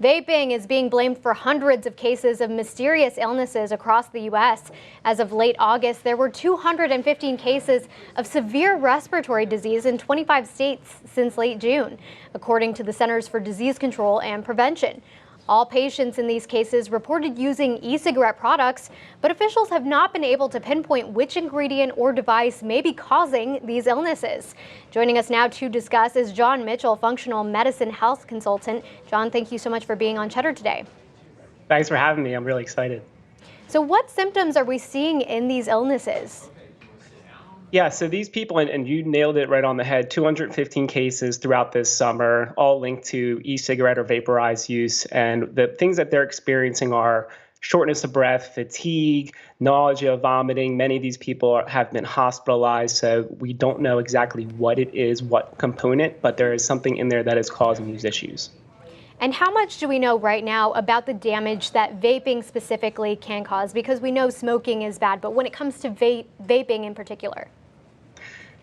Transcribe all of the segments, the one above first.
Vaping is being blamed for hundreds of cases of mysterious illnesses across the U.S. As of late August, there were 215 cases of severe respiratory disease in 25 states since late June, according to the Centers for Disease Control and Prevention. All patients in these cases reported using e-cigarette products, but officials have not been able to pinpoint which ingredient or device may be causing these illnesses. Joining us now to discuss is Jon Mitchell, functional medicine health consultant. Jon, thank you so much for being on Cheddar today. Thanks for having me. I'm really excited. So what symptoms are we seeing in these illnesses? Yeah, so these people, and you nailed it right on the head, 215 cases throughout this summer, all linked to e-cigarette or vaporized use. And the things that they're experiencing are shortness of breath, fatigue, nausea, vomiting. Many of these people have been hospitalized, so we don't know exactly what it is, what component, but there is something in there that is causing these issues. And how much do we know right now about the damage that vaping specifically can cause? Because we know smoking is bad, but when it comes to vaping in particular.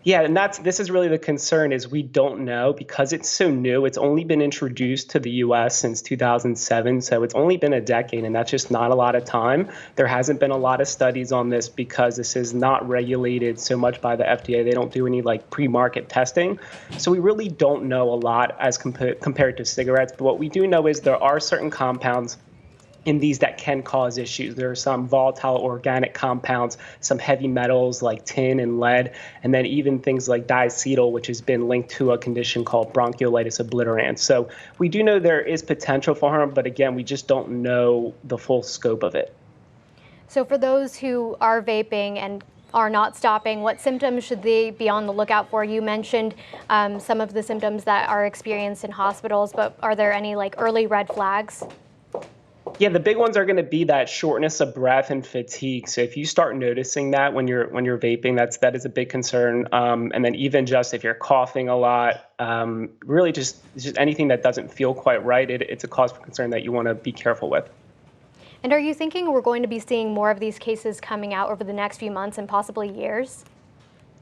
Yeah, and this is really the concern is we don't know because it's so new. It's only been introduced to the U.S. since 2007, so it's only been a decade, and that's just not a lot of time. There hasn't been a lot of studies on this because this is not regulated so much by the FDA. They don't do any pre-market testing, so we really don't know a lot as compared to cigarettes. But what we do know is there are certain compounds in these that can cause issues. There are some volatile organic compounds, some heavy metals like tin and lead, and then even things like diacetyl, which has been linked to a condition called bronchiolitis obliterans. So we do know there is potential for harm, but again, we just don't know the full scope of it. So for those who are vaping and are not stopping, what symptoms should they be on the lookout for? You mentioned some of the symptoms that are experienced in hospitals, but are there any early red flags? Yeah, the big ones are going to be that shortness of breath and fatigue. So if you start noticing that when you're vaping, that is a big concern. And then even just if you're coughing a lot, really just anything that doesn't feel quite right, it's a cause for concern that you want to be careful with. And are you thinking we're going to be seeing more of these cases coming out over the next few months and possibly years?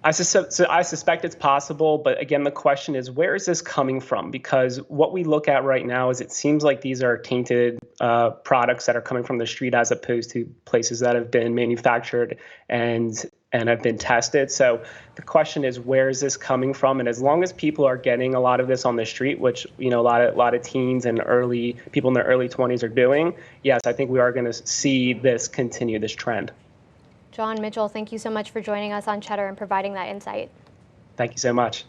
I suspect it's possible, but again, the question is, where is this coming from? Because what we look at right now is it seems like these are tainted products that are coming from the street as opposed to places that have been manufactured and have been tested. So the question is, where is this coming from? And as long as people are getting a lot of this on the street, which a lot of teens and people in their early 20s are doing, yes, I think we are going to see this continue, this trend. Jon Mitchell, thank you so much for joining us on Cheddar and providing that insight. Thank you so much.